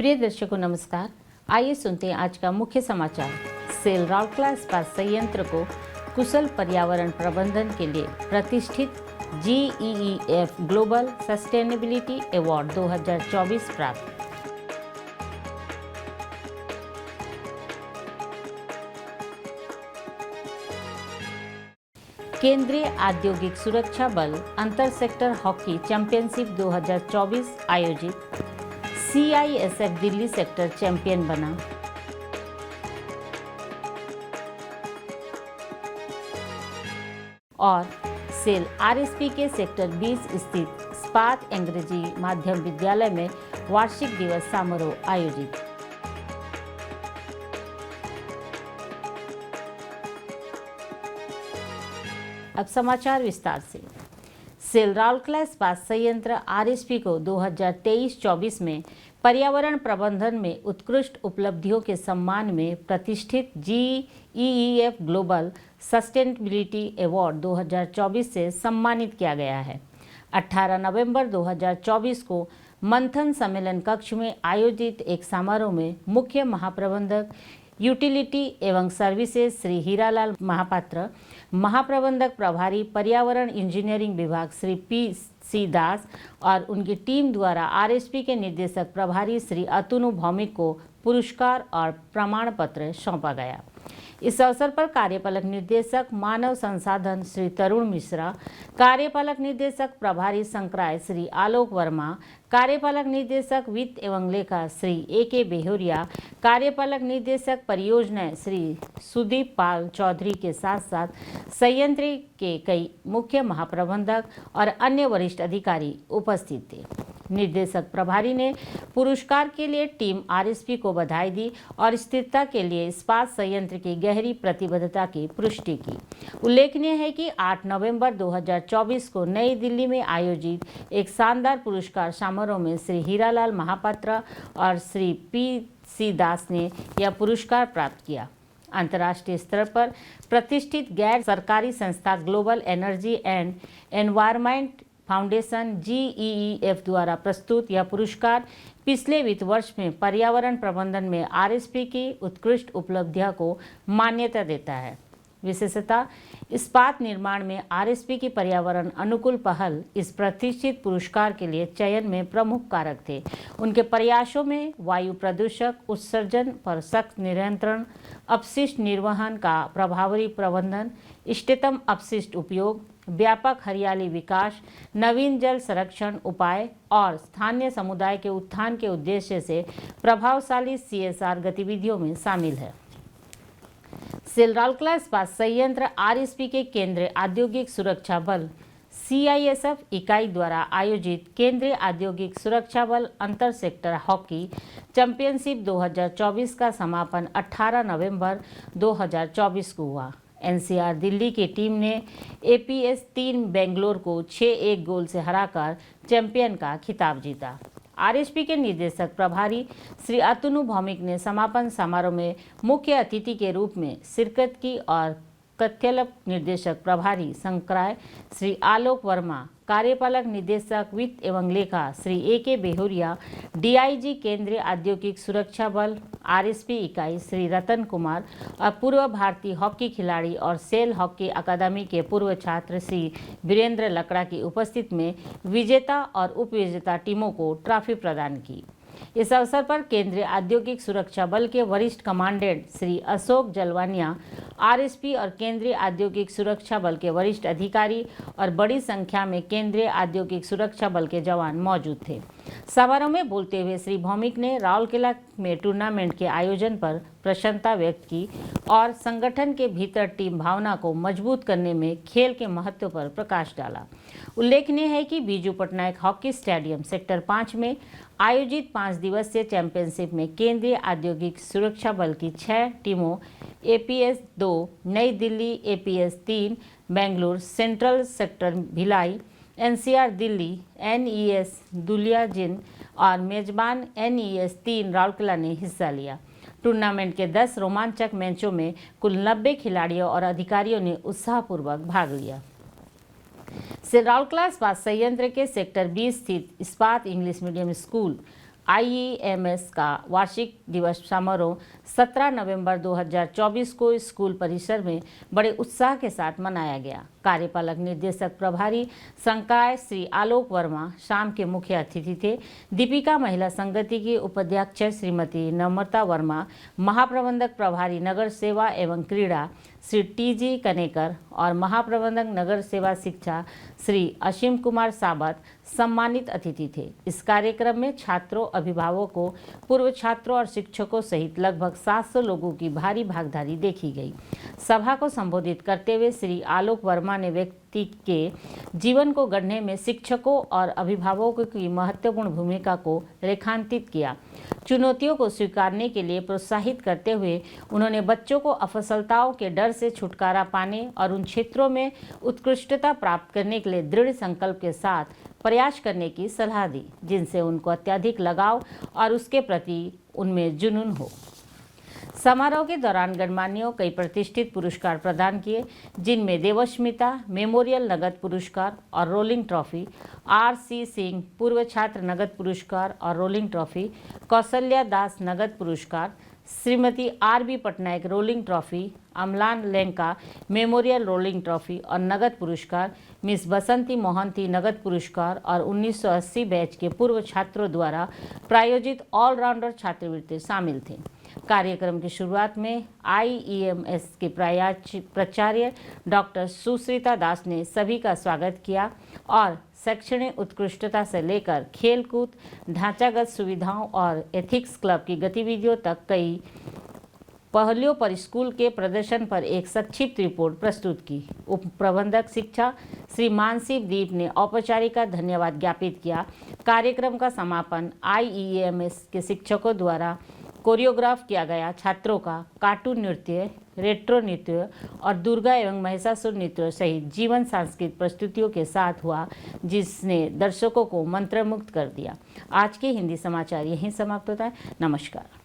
प्रिय दर्शकों नमस्कार। आइए सुनते हैं आज का मुख्य समाचार। सेल राउरकेला इस्पात संयंत्र को कुशल पर्यावरण प्रबंधन के लिए प्रतिष्ठित GEEF ग्लोबल सस्टेनेबिलिटी अवार्ड 2024 प्राप्त। केंद्रीय औद्योगिक सुरक्षा बल अंतर सेक्टर हॉकी चैंपियनशिप 2024 आयोजित। CISF दिल्ली सेक्टर चैंपियन बना। और सेल RSP के सेक्टर 20 स्थित इस्पात अंग्रेजी माध्यम विद्यालय में वार्षिक दिवस समारोह आयोजित। अब समाचार विस्तार से। सेल राउरकेला इस्पात संयंत्र RSP को 2023-24 में पर्यावरण प्रबंधन में उत्कृष्ट उपलब्धियों के सम्मान में प्रतिष्ठित GEEF ग्लोबल सस्टेनेबिलिटी अवार्ड 2024 से सम्मानित किया गया है। 18 नवंबर 2024 को मंथन सम्मेलन कक्ष में आयोजित एक समारोह में मुख्य महाप्रबंधक यूटिलिटी एवं सर्विसेज श्री हीरालाल महापात्र, महाप्रबंधक प्रभारी पर्यावरण इंजीनियरिंग विभाग श्री PC दास और उनकी टीम द्वारा RSP के निर्देशक प्रभारी श्री अतनु भौमिक को पुरस्कार और प्रमाण पत्र सौंपा गया। इस अवसर पर कार्यपालक निर्देशक मानव संसाधन श्री तरुण मिश्रा, कार्यपालक निर्देशक प्रभारी संकाय श्री आलोक वर्मा, कार्यपालक निर्देशक वित्त एवं लेखा श्री AK बेहोरिया, कार्यपालक निर्देशक परियोजना श्री सुदीप पाल चौधरी के साथ साथ संयंत्र के कई मुख्य महाप्रबंधक और अन्य वरिष्ठ अधिकारी उपस्थित थे। निर्देशक प्रभारी ने पुरस्कार के लिए टीम RSP को बधाई दी और स्थिरता के लिए इस्पात संयंत्र की गहरी प्रतिबद्धता की पुष्टि की। उल्लेखनीय है कि 8 नवंबर 2024 को नई दिल्ली में आयोजित एक शानदार पुरस्कार समारोह में श्री हीरालाल महापात्र और श्री PC दास ने यह पुरस्कार प्राप्त किया। अंतर्राष्ट्रीय स्तर पर प्रतिष्ठित गैर सरकारी संस्था global energy and environment foundation GEEF द्वारा प्रस्तुत यह पुरस्कार पिछले वित्त वर्ष में पर्यावरण प्रबंधन में RSP की उत्कृष्ट उपलब्धियों को मान्यता देता है। विशेषतः इस्पात निर्माण में RSP की पर्यावरण अनुकूल पहल इस प्रतिष्ठित पुरस्कार के लिए चयन में प्रमुख कारक थे। उनके प्रयासों में वायु प्रदूषक उत्सर्जन पर सख्त नियंत्रण, अपशिष्ट निर्वहन का प्रभावी प्रबंधन, इष्टतम अपशिष्ट उपयोग, व्यापक हरियाली विकास, नवीन जल संरक्षण उपाय और स्थानीय समुदाय के उत्थान के उद्देश्य से प्रभावशाली CSR गतिविधियों में शामिल है। सेल राउरकेला इस्पात संयंत्र RSP के केंद्रीय औद्योगिक सुरक्षा बल CISF इकाई द्वारा आयोजित केंद्रीय औद्योगिक सुरक्षा बल अंतर सेक्टर हॉकी चैंपियनशिप 2024 का समापन 18 नवंबर 2024 को हुआ। NCR दिल्ली की टीम ने APS 3 बेंगलोर को 6-1 गोल से हराकर चैंपियन का खिताब जीता। RSP के निर्देशक प्रभारी श्री अतनु भौमिक ने समापन समारोह में मुख्य अतिथि के रूप में शिरकत की और कथ्यलप निर्देशक प्रभारी संकाय श्री आलोक वर्मा, कार्यपालक निर्देशक वित्त एवं लेखा श्री AK बेहोरिया, DIG केंद्रीय औद्योगिक सुरक्षा बल RSP इकाई श्री रतन कुमार और पूर्व भारतीय हॉकी खिलाड़ी और सेल हॉकी अकादमी के पूर्व छात्र श्री वीरेंद्र लकड़ा की उपस्थिति में विजेता और उपविजेता टीमों को ट्रॉफी प्रदान की। इस अवसर पर केंद्रीय औद्योगिक सुरक्षा बल के वरिष्ठ कमांडेंट श्री अशोक जलवानिया, RSP और केंद्रीय औद्योगिक सुरक्षा बल के वरिष्ठ अधिकारी और बड़ी संख्या में केंद्रीय औद्योगिक सुरक्षा बल के जवान मौजूद थे। समारोह में बोलते हुए श्री भौमिक ने राउरकेला में टूर्नामेंट के आयोजन पर प्रसन्नता व्यक्त की और संगठन के भीतर टीम भावना को मजबूत करने में खेल के महत्व पर प्रकाश डाला। उल्लेखनीय है कि Biju Patnaik hockey stadium sector 5 में आयोजित 5 दिवसीय चैंपियनशिप में केंद्रीय औद्योगिक सुरक्षा बल की 6 टीमों APS 2 नई Delhi, APS 3 Bengaluru, central sector Bhilai, NCR Delhi, NES दुलियाजिन और मेजबान NES 3 राउरकेला ने हिस्सा लिया। टूर्नामेंट के 10 रोमांचक मैचों में कुल 90 खिलाड़ियों और अधिकारियों ने उत्साहपूर्वक भाग लिया। सेल राउरकेला इस्पात संयंत्र के सेक्टर 20 स्थित इस्पात इंग्लिश मीडियम स्कूल IEMS का वार्षिक दिवस समारोह 17 नवंबर 2024 को स्कूल परिसर में बड़े उत्साह के साथ मनाया गया। कार्यपालक निर्देशक प्रभारी संकाय श्री आलोक वर्मा शाम के मुख्य अतिथि थे। दीपिका महिला संगति की उपाध्यक्ष श्रीमती नम्रता वर्मा, महाप्रबंधक प्रभारी नगर सेवा एवं क्रीड़ा श्री TG कनेकर और महाप्रबंधक नगर सेवा शिक्षा श्री असीम कुमार साबत सम्मानित अतिथि थे। इस कार्यक्रम में छात्रों, अभिभावकों, पूर्व छात्रों और शिक्षकों सहित लगभग 700 लोगों की भारी भागीदारी देखी गई। सभा को संबोधित करते हुए श्री आलोक वर्मा ने व्यक्ति के जीवन को गढ़ने में शिक्षकों और अभिभावकों की महत्वपूर्ण भूमिका को रेखांकित किया। चुनौतियों को स्वीकारने के लिए प्रोत्साहित करते हुए उन्होंने बच्चों को असफलताओं के डर से छुटकारा पाने और उन क्षेत्रों में उत्कृष्टता प्राप्त करने के लिए दृढ़ संकल्प के साथ प्रयास करने की सलाह दी, जिनसे उनको अत्यधिक लगाव और उसके प्रति उनमें जुनून हो। समारोह के दौरान गणमान्यों कई प्रतिष्ठित पुरस्कार प्रदान किए, जिनमें देवस्मिता मेमोरियल नगद पुरस्कार और रोलिंग ट्रॉफी, RC सिंह पूर्व छात्र नगद पुरस्कार और रोलिंग ट्रॉफी, कौशल्या दास नगद पुरस्कार, Shrimati RB Patnaik rolling trophy, Amlan Lenka memorial rolling trophy और नगद पुरस्कार, मिस बसंती मोहंती नगद पुरस्कार और 1980 बैच के पूर्व छात्रों द्वारा प्रायोजित ऑलराउंडर छात्रवृत्ति शामिल थे। कार्यक्रम की शुरुआत में IEMS के प्राचार्य डॉक्टर सुश्रिता दास ने सभी का स्वागत किया और शैक्षणिक उत्कृष्टता से लेकर खेलकूद, ढांचागत सुविधाओं और एथिक्स क्लब की गतिविधियों तक कई पहलुओं पर स्कूल के प्रदर्शन पर एक संक्षिप्त रिपोर्ट प्रस्तुत की। उप प्रबंधक शिक्षा श्री मानसी दीप ने औपचारिक धन्यवाद ज्ञापित किया। कार्यक्रम का समापन IEMS के शिक्षकों द्वारा कोरियोग्राफ किया गया छात्रों का कार्टून नृत्य, रेट्रो नृत्य और दुर्गा एवं महिषासुर नृत्य सहित जीवन सांस्कृतिक प्रस्तुतियों के साथ हुआ, जिसने दर्शकों को मंत्रमुग्ध कर दिया। आज के हिंदी समाचार यहीं समाप्त होता है। नमस्कार।